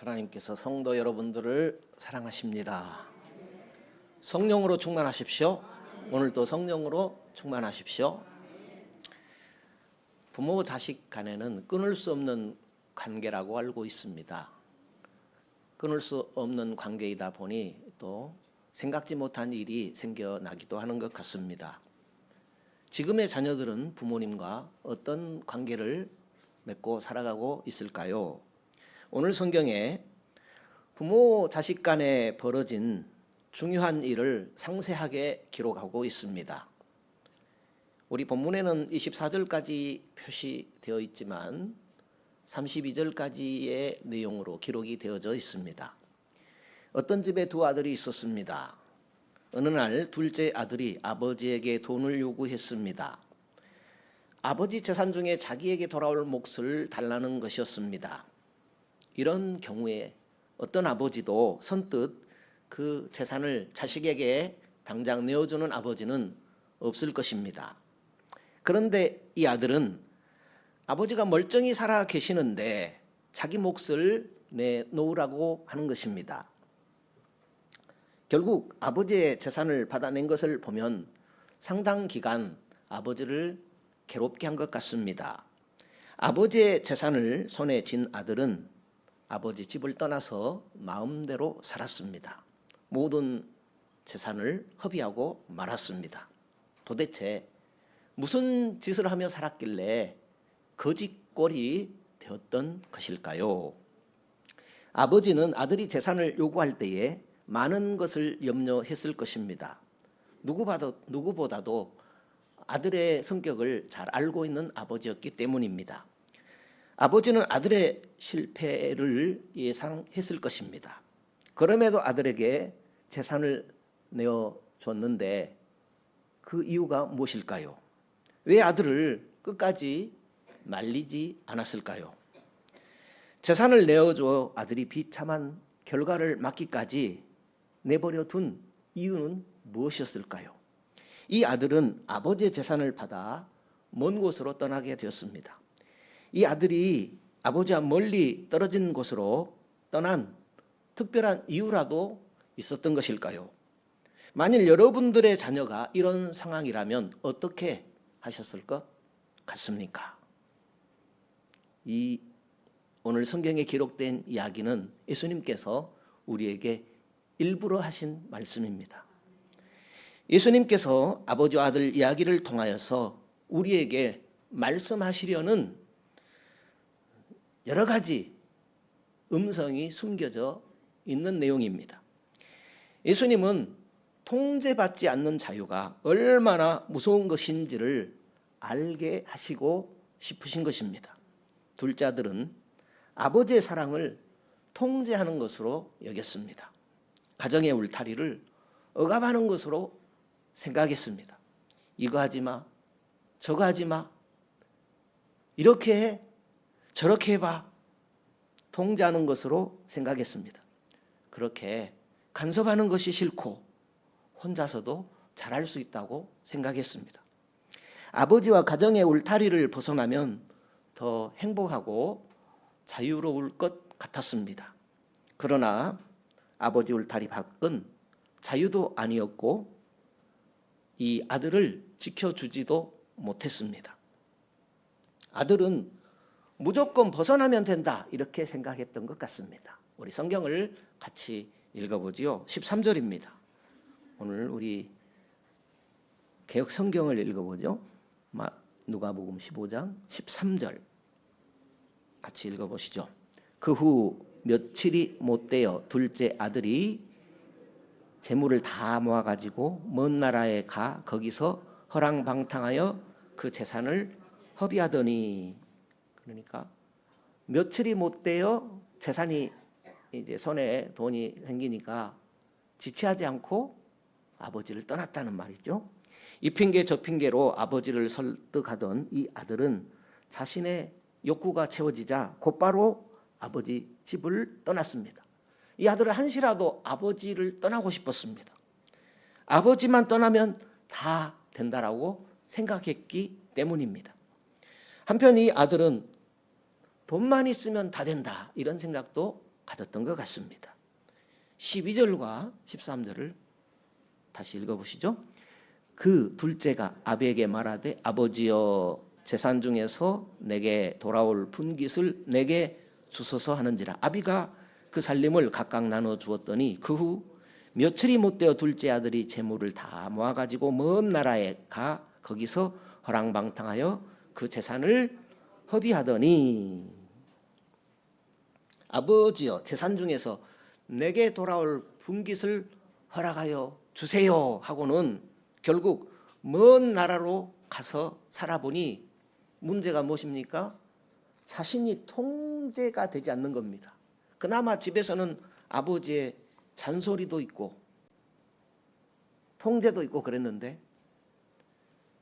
하나님께서 성도 여러분들을 사랑하십니다. 성령으로 충만하십시오. 오늘도 성령으로 충만하십시오. 부모 자식 간에는 끊을 수 없는 관계라고 알고 있습니다. 끊을 수 없는 관계이다 보니 또 생각지 못한 일이 생겨나기도 하는 것 같습니다. 지금의 자녀들은 부모님과 어떤 관계를 맺고 살아가고 있을까요? 오늘 성경에 부모 자식 간에 벌어진 중요한 일을 상세하게 기록하고 있습니다. 우리 본문에는 24절까지 표시되어 있지만 32절까지의 내용으로 기록이 되어져 있습니다. 어떤 집에 두 아들이 있었습니다. 어느 날 둘째 아들이 아버지에게 돈을 요구했습니다. 아버지 재산 중에 자기에게 돌아올 몫을 달라는 것이었습니다. 이런 경우에 어떤 아버지도 선뜻 그 재산을 자식에게 당장 내어주는 아버지는 없을 것입니다. 그런데 이 아들은 아버지가 멀쩡히 살아 계시는데 자기 몫을 내놓으라고 하는 것입니다. 결국 아버지의 재산을 받아낸 것을 보면 상당 기간 아버지를 괴롭게 한 것 같습니다. 아버지의 재산을 손에 쥔 아들은 아버지 집을 떠나서 마음대로 살았습니다. 모든 재산을 허비하고 말았습니다. 도대체 무슨 짓을 하며 살았길래 거지꼴이 되었던 것일까요? 아버지는 아들이 재산을 요구할 때에 많은 것을 염려했을 것입니다. 누구보다도 아들의 성격을 잘 알고 있는 아버지였기 때문입니다. 아버지는 아들의 실패를 예상했을 것입니다. 그럼에도 아들에게 재산을 내어줬는데 그 이유가 무엇일까요? 왜 아들을 끝까지 말리지 않았을까요? 재산을 내어줘 아들이 비참한 결과를 맞기까지 내버려 둔 이유는 무엇이었을까요? 이 아들은 아버지의 재산을 받아 먼 곳으로 떠나게 되었습니다. 이 아들이 아버지와 멀리 떨어진 곳으로 떠난 특별한 이유라도 있었던 것일까요? 만일 여러분들의 자녀가 이런 상황이라면 어떻게 하셨을 것 같습니까? 이 오늘 성경에 기록된 이야기는 예수님께서 우리에게 일부러 하신 말씀입니다. 예수님께서 아버지와 아들 이야기를 통하여서 우리에게 말씀하시려는 여러 가지 음성이 숨겨져 있는 내용입니다. 예수님은 통제받지 않는 자유가 얼마나 무서운 것인지를 알게 하시고 싶으신 것입니다. 둘째 아들은 아버지의 사랑을 통제하는 것으로 여겼습니다. 가정의 울타리를 억압하는 것으로 생각했습니다. 이거 하지 마, 저거 하지 마, 이렇게 해, 저렇게 해봐, 통제하는 것으로 생각했습니다. 그렇게 간섭하는 것이 싫고 혼자서도 잘할 수 있다고 생각했습니다. 아버지와 가정의 울타리를 벗어나면 더 행복하고 자유로울 것 같았습니다. 그러나 아버지 울타리 밖은 자유도 아니었고 이 아들을 지켜주지도 못했습니다. 아들은 무조건 벗어나면 된다 이렇게 생각했던 것 같습니다. 우리 성경을 같이 읽어보지요. 13절입니다. 오늘 우리 개역 성경을 읽어보죠. 누가복음 15장 13절 같이 읽어보시죠. 그 후 며칠이 못 되어 둘째 아들이 재물을 다 모아가지고 먼 나라에 가 거기서 허랑방탕하여 그 재산을 허비하더니, 그러니까 며칠이 못 되어 재산이 이제 손에 돈이 생기니까 지체하지 않고 아버지를 떠났다는 말이죠. 이 핑계 저 핑계로 아버지를 설득하던 이 아들은 자신의 욕구가 채워지자 곧바로 아버지 집을 떠났습니다. 이 아들은 한시라도 아버지를 떠나고 싶었습니다. 아버지만 떠나면 다 된다라고 생각했기 때문입니다. 한편 이 아들은 돈만 있으면 다 된다 이런 생각도 가졌던 것 같습니다. 12절과 13절을 다시 읽어보시죠. 그 둘째가 아비에게 말하되 아버지여 재산 중에서 내게 돌아올 분깃을 내게 주소서 하는지라. 아비가 그 살림을 각각 나눠 주었더니 그 후 며칠이 못되어 둘째 아들이 재물을 다 모아가지고 먼 나라에 가 거기서 허랑방탕하여 그 재산을 허비하더니 아버지여 재산 중에서 내게 돌아올 분깃을 허락하여 주세요 하고는 결국 먼 나라로 가서 살아보니 문제가 무엇입니까? 자신이 통제가 되지 않는 겁니다. 그나마 집에서는 아버지의 잔소리도 있고 통제도 있고 그랬는데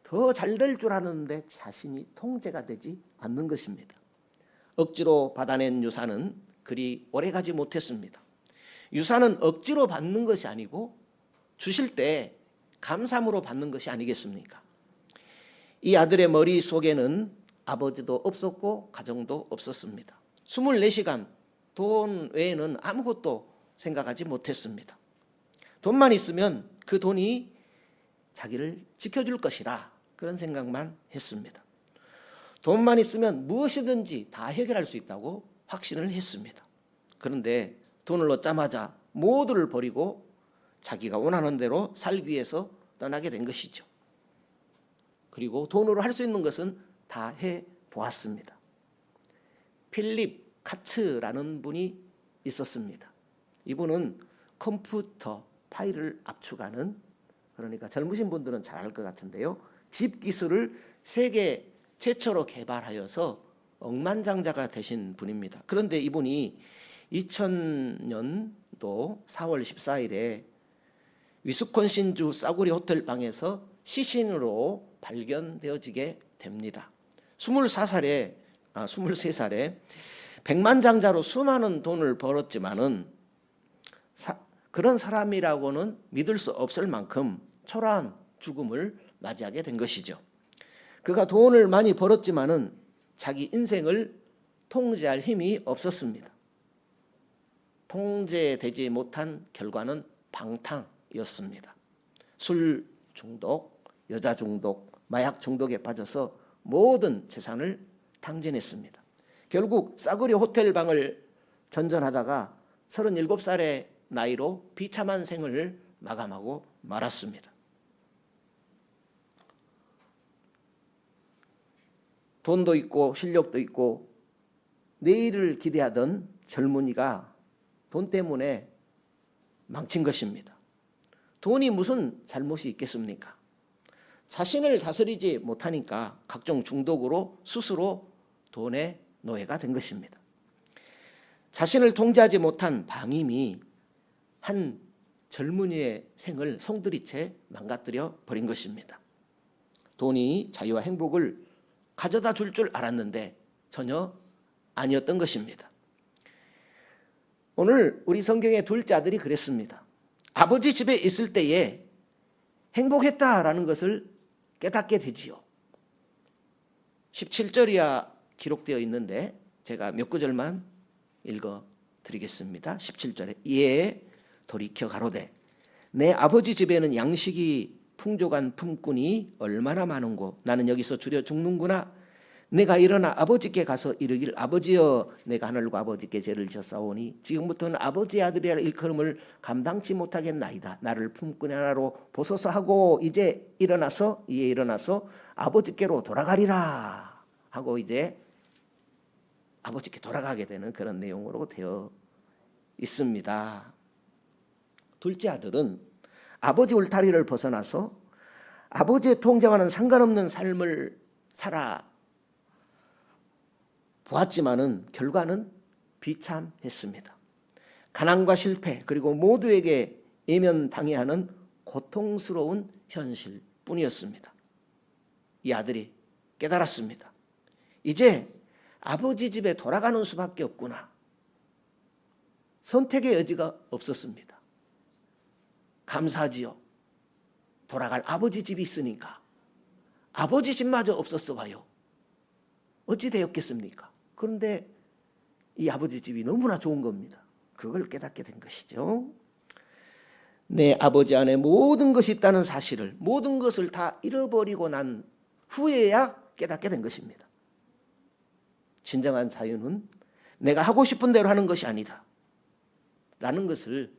더 잘 될 줄 아는데 자신이 통제가 되지 않는 것입니다. 억지로 받아낸 유산은 그리 오래가지 못했습니다. 유산은 억지로 받는 것이 아니고 주실 때 감사함으로 받는 것이 아니겠습니까? 이 아들의 머릿속에는 아버지도 없었고 가정도 없었습니다. 24시간 돈 외에는 아무것도 생각하지 못했습니다. 돈만 있으면 그 돈이 자기를 지켜줄 것이라 그런 생각만 했습니다. 돈만 있으면 무엇이든지 다 해결할 수 있다고 확신을 했습니다. 그런데 돈을 얻자마자 모두를 버리고 자기가 원하는 대로 살기 위해서 떠나게 된 것이죠. 그리고 돈으로 할 수 있는 것은 다 해보았습니다. 필립 카츠라는 분이 있었습니다. 이분은 컴퓨터 파일을 압축하는, 그러니까 젊으신 분들은 잘 알 것 같은데요, 집 기술을 세계 최초로 개발하여서 억만장자가 되신 분입니다. 그런데 이분이 2000년도 4월 14일에 위스콘신주 싸구려 호텔 방에서 시신으로 발견되어지게 됩니다. 23살에 백만장자로 수많은 돈을 벌었지만은 그런 사람이라고는 믿을 수 없을 만큼 초라한 죽음을 맞이하게 된 것이죠. 그가 돈을 많이 벌었지만은 자기 인생을 통제할 힘이 없었습니다. 통제되지 못한 결과는 방탕이었습니다. 술 중독, 여자 중독, 마약 중독에 빠져서 모든 재산을 탕진했습니다. 결국 싸구려 호텔 방을 전전하다가 37살의 나이로 비참한 생을 마감하고 말았습니다. 돈도 있고 실력도 있고 내일을 기대하던 젊은이가 돈 때문에 망친 것입니다. 돈이 무슨 잘못이 있겠습니까? 자신을 다스리지 못하니까 각종 중독으로 스스로 돈의 노예가 된 것입니다. 자신을 통제하지 못한 방임이 한 젊은이의 생을 송두리째 망가뜨려 버린 것입니다. 돈이 자유와 행복을 가져다 줄 알았는데 전혀 아니었던 것입니다. 오늘 우리 성경의 둘째 아들이 그랬습니다. 아버지 집에 있을 때에 행복했다라는 것을 깨닫게 되지요. 17절이야 기록되어 있는데 제가 몇 구절만 읽어드리겠습니다. 17절에 이에 돌이켜 가로되 내 아버지 집에는 양식이 풍족한 품꾼이 얼마나 많은고 나는 여기서 주려 죽는구나. 내가 일어나 아버지께 가서 이르기를 아버지여 내가 하늘과 아버지께 죄를 지었사오니 지금부터는 아버지의 아들이라 일컬음을 감당치 못하겠나이다. 나를 품꾼 하나로 보소서 하고 이에 일어나서 아버지께로 돌아가리라 하고 이제 아버지께 돌아가게 되는 그런 내용으로 되어 있습니다. 둘째 아들은 아버지 울타리를 벗어나서 아버지의 통제와는 상관없는 삶을 살아 보았지만은 결과는 비참했습니다. 가난과 실패 그리고 모두에게 외면당해야 하는 고통스러운 현실뿐이었습니다. 이 아들이 깨달았습니다. 이제 아버지 집에 돌아가는 수밖에 없구나. 선택의 여지가 없었습니다. 감사하지요. 돌아갈 아버지 집이 있으니까. 아버지 집마저 없었어 봐요. 어찌 되었겠습니까? 그런데 이 아버지 집이 너무나 좋은 겁니다. 그걸 깨닫게 된 것이죠. 내 아버지 안에 모든 것이 있다는 사실을, 모든 것을 다 잃어버리고 난 후에야 깨닫게 된 것입니다. 진정한 자유는 내가 하고 싶은 대로 하는 것이 아니다 라는 것을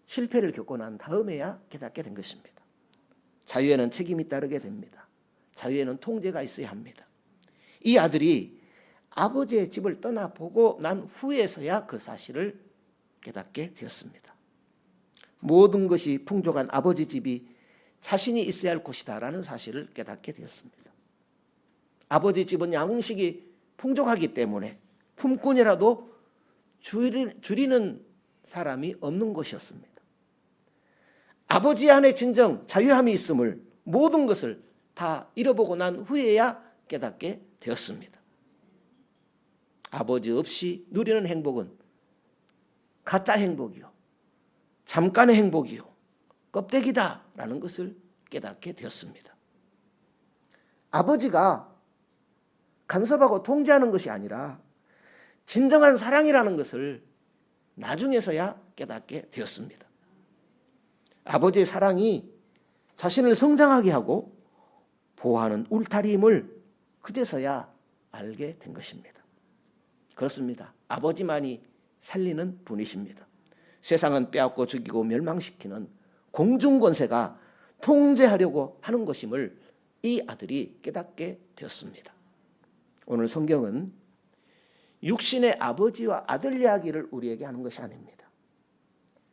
실패를 겪고 난 다음에야 깨닫게 된 것입니다. 자유에는 책임이 따르게 됩니다. 자유에는 통제가 있어야 합니다. 이 아들이 아버지의 집을 떠나보고 난 후에서야 그 사실을 깨닫게 되었습니다. 모든 것이 풍족한 아버지 집이 자신이 있어야 할 곳이다 라는 사실을 깨닫게 되었습니다. 아버지 집은 양식이 풍족하기 때문에 품꾼이라도 줄이는 사람이 없는 곳이었습니다. 아버지 안에 진정 자유함이 있음을, 모든 것을 다 잃어보고 난 후에야 깨닫게 되었습니다. 아버지 없이 누리는 행복은 가짜 행복이요, 잠깐의 행복이요, 껍데기다라는 것을 깨닫게 되었습니다. 아버지가 간섭하고 통제하는 것이 아니라 진정한 사랑이라는 것을 나중에서야 깨닫게 되었습니다. 아버지의 사랑이 자신을 성장하게 하고 보호하는 울타리임을 그제서야 알게 된 것입니다. 그렇습니다. 아버지만이 살리는 분이십니다. 세상은 빼앗고 죽이고 멸망시키는 공중권세가 통제하려고 하는 것임을 이 아들이 깨닫게 되었습니다. 오늘 성경은 육신의 아버지와 아들 이야기를 우리에게 하는 것이 아닙니다.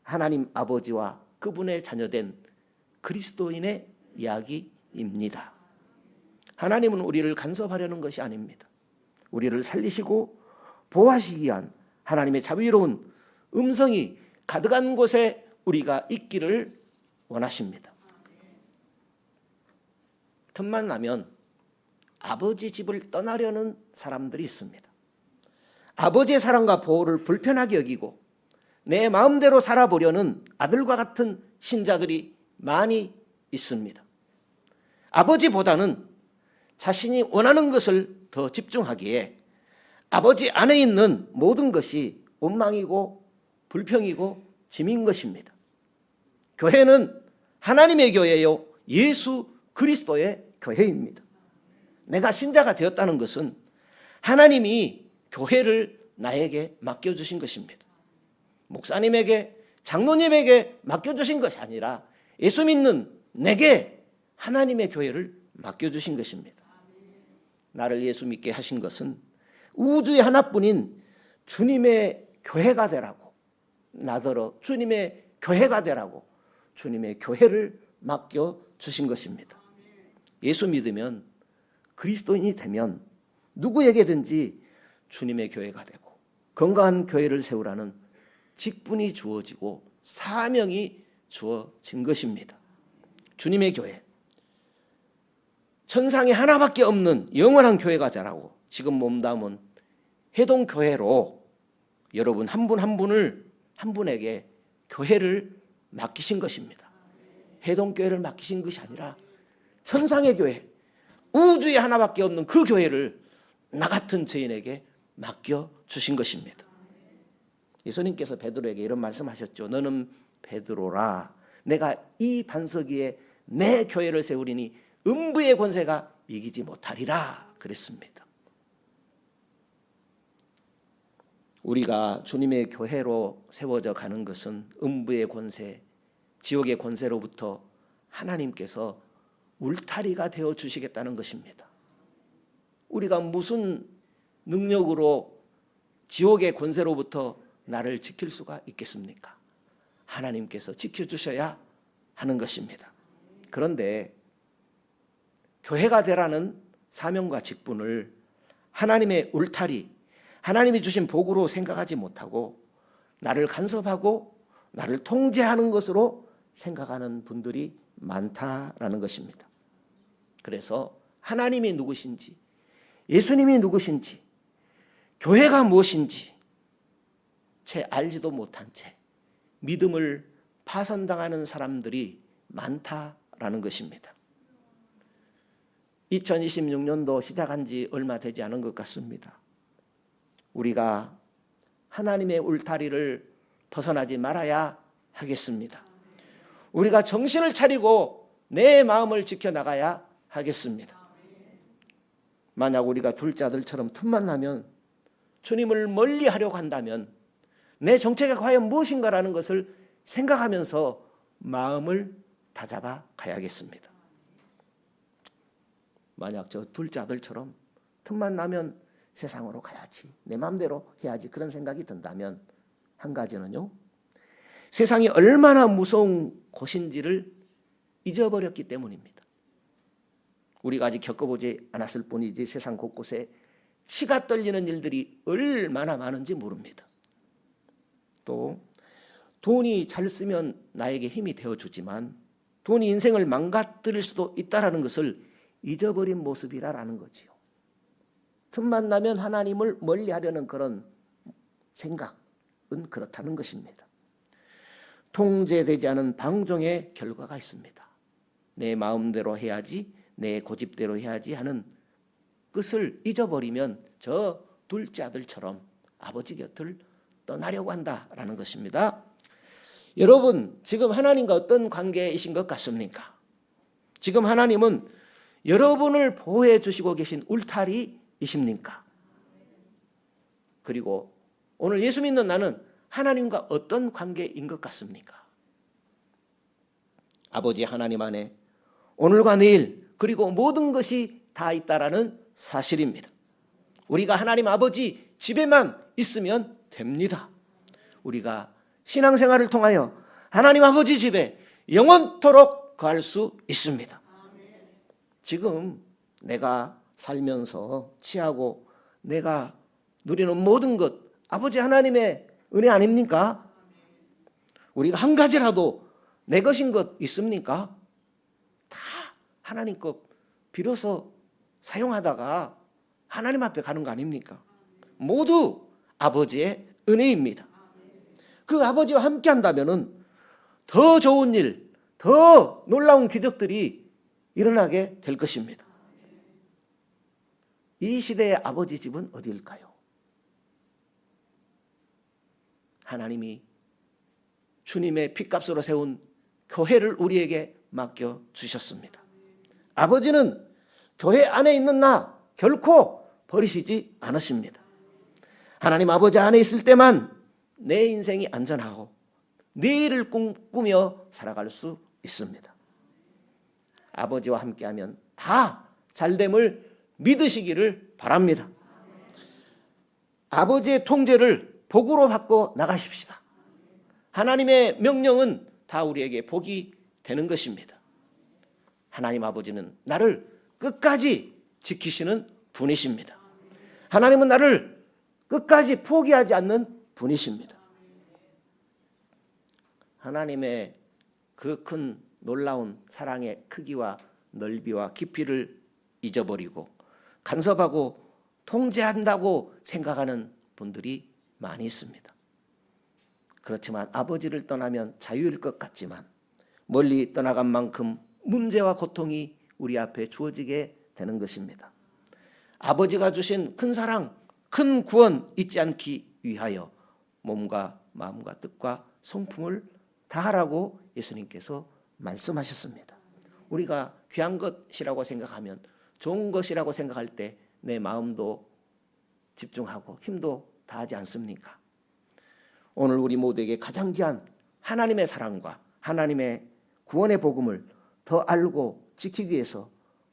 하나님 아버지와 그분의 자녀된 그리스도인의 이야기입니다. 하나님은 우리를 간섭하려는 것이 아닙니다. 우리를 살리시고 보호하시기 위한 하나님의 자비로운 음성이 가득한 곳에 우리가 있기를 원하십니다. 틈만 나면 아버지 집을 떠나려는 사람들이 있습니다. 아버지의 사랑과 보호를 불편하게 여기고 내 마음대로 살아보려는 아들과 같은 신자들이 많이 있습니다. 아버지보다는 자신이 원하는 것을 더 집중하기에 아버지 안에 있는 모든 것이 원망이고 불평이고 짐인 것입니다. 교회는 하나님의 교회요, 예수 그리스도의 교회입니다. 내가 신자가 되었다는 것은 하나님이 교회를 나에게 맡겨주신 것입니다. 목사님에게, 장로님에게 맡겨주신 것이 아니라 예수 믿는 내게 하나님의 교회를 맡겨주신 것입니다. 나를 예수 믿게 하신 것은 우주의 하나뿐인 주님의 교회가 되라고, 나더러 주님의 교회가 되라고 주님의 교회를 맡겨주신 것입니다. 예수 믿으면, 그리스도인이 되면 누구에게든지 주님의 교회가 되고 건강한 교회를 세우라는 직분이 주어지고 사명이 주어진 것입니다. 주님의 교회, 천상에 하나밖에 없는 영원한 교회가 되라고 지금 몸담은 해동교회로 여러분 한 분 한 분에게 교회를 맡기신 것입니다. 해동교회를 맡기신 것이 아니라 천상의 교회, 우주에 하나밖에 없는 그 교회를 나 같은 죄인에게 맡겨주신 것입니다. 예수님께서 베드로에게 이런 말씀하셨죠. 너는 베드로라, 내가 이 반석 위에 내 교회를 세우리니 음부의 권세가 이기지 못하리라 그랬습니다. 우리가 주님의 교회로 세워져 가는 것은 음부의 권세, 지옥의 권세로부터 하나님께서 울타리가 되어 주시겠다는 것입니다. 우리가 무슨 능력으로 지옥의 권세로부터 나를 지킬 수가 있겠습니까? 하나님께서 지켜주셔야 하는 것입니다. 그런데 교회가 되라는 사명과 직분을 하나님의 울타리, 하나님이 주신 복으로 생각하지 못하고 나를 간섭하고 나를 통제하는 것으로 생각하는 분들이 많다라는 것입니다. 그래서 하나님이 누구신지, 예수님이 누구신지, 교회가 무엇인지 채 알지도 못한 채 믿음을 파산당하는 사람들이 많다라는 것입니다. 2026년도 시작한 지 얼마 되지 않은 것 같습니다. 우리가 하나님의 울타리를 벗어나지 말아야 하겠습니다. 우리가 정신을 차리고 내 마음을 지켜나가야 하겠습니다. 만약 우리가 둘째 아들처럼 틈만 나면 주님을 멀리 하려고 한다면 내 정체가 과연 무엇인가라는 것을 생각하면서 마음을 다잡아 가야겠습니다. 만약 저 둘째 아들처럼 틈만 나면 세상으로 가야지, 내 마음대로 해야지 그런 생각이 든다면 한 가지는요, 세상이 얼마나 무서운 곳인지를 잊어버렸기 때문입니다. 우리가 아직 겪어보지 않았을 뿐이지 세상 곳곳에 치가 떨리는 일들이 얼마나 많은지 모릅니다. 또 돈이 잘 쓰면 나에게 힘이 되어주지만 돈이 인생을 망가뜨릴 수도 있다는 것을 잊어버린 모습이라는 거지요. 틈만 나면 하나님을 멀리하려는 그런 생각은 그렇다는 것입니다. 통제되지 않은 방종의 결과가 있습니다. 내 마음대로 해야지, 내 고집대로 해야지 하는 것을 잊어버리면 저 둘째 아들처럼 아버지 곁을 떠나려고 한다라는 것입니다. 여러분, 지금 하나님과 어떤 관계이신 것 같습니까? 지금 하나님은 여러분을 보호해 주시고 계신 울타리이십니까? 그리고 오늘 예수 믿는 나는 하나님과 어떤 관계인 것 같습니까? 아버지 하나님 안에 오늘과 내일 그리고 모든 것이 다 있다라는 사실입니다. 우리가 하나님 아버지 집에만 있으면 됩니다. 우리가 신앙생활을 통하여 하나님 아버지 집에 영원토록 거할 수 있습니다. 지금 내가 살면서 취하고 내가 누리는 모든 것 아버지 하나님의 은혜 아닙니까? 우리가 한 가지라도 내 것인 것 있습니까? 다 하나님 것 빌어서 사용하다가 하나님 앞에 가는 거 아닙니까? 모두 아버지의 은혜입니다. 그 아버지와 함께 한다면 더 좋은 일, 더 놀라운 기적들이 일어나게 될 것입니다. 이 시대의 아버지 집은 어디일까요? 하나님이 주님의 핏값으로 세운 교회를 우리에게 맡겨주셨습니다. 아버지는 교회 안에 있는 나 결코 버리시지 않으십니다. 하나님 아버지 안에 있을 때만 내 인생이 안전하고 내일을 꿈꾸며 살아갈 수 있습니다. 아버지와 함께하면 다 잘됨을 믿으시기를 바랍니다. 아버지의 통제를 복으로 받고 나가십시다. 하나님의 명령은 다 우리에게 복이 되는 것입니다. 하나님 아버지는 나를 끝까지 지키시는 분이십니다. 하나님은 나를 끝까지 포기하지 않는 분이십니다. 하나님의 그 큰 놀라운 사랑의 크기와 넓이와 깊이를 잊어버리고 간섭하고 통제한다고 생각하는 분들이 많이 있습니다. 그렇지만 아버지를 떠나면 자유일 것 같지만 멀리 떠나간 만큼 문제와 고통이 우리 앞에 주어지게 되는 것입니다. 아버지가 주신 큰 사랑, 큰 구원 잊지 않기 위하여 몸과 마음과 뜻과 성품을 다하라고 예수님께서 말씀하셨습니다. 우리가 귀한 것이라고 생각하면, 좋은 것이라고 생각할 때 내 마음도 집중하고 힘도 다하지 않습니까? 오늘 우리 모두에게 가장 귀한 하나님의 사랑과 하나님의 구원의 복음을 더 알고 지키기 위해서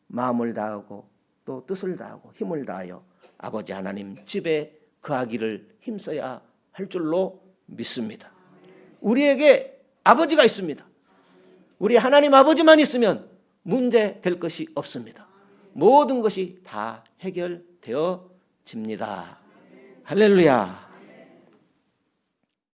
마음을 다하고 또 뜻을 다하고 힘을 다하여 아버지 하나님 집에 거하기를 힘써야 할 줄로 믿습니다. 우리에게 아버지가 있습니다. 우리 하나님 아버지만 있으면 문제 될 것이 없습니다. 모든 것이 다 해결되어집니다. 할렐루야.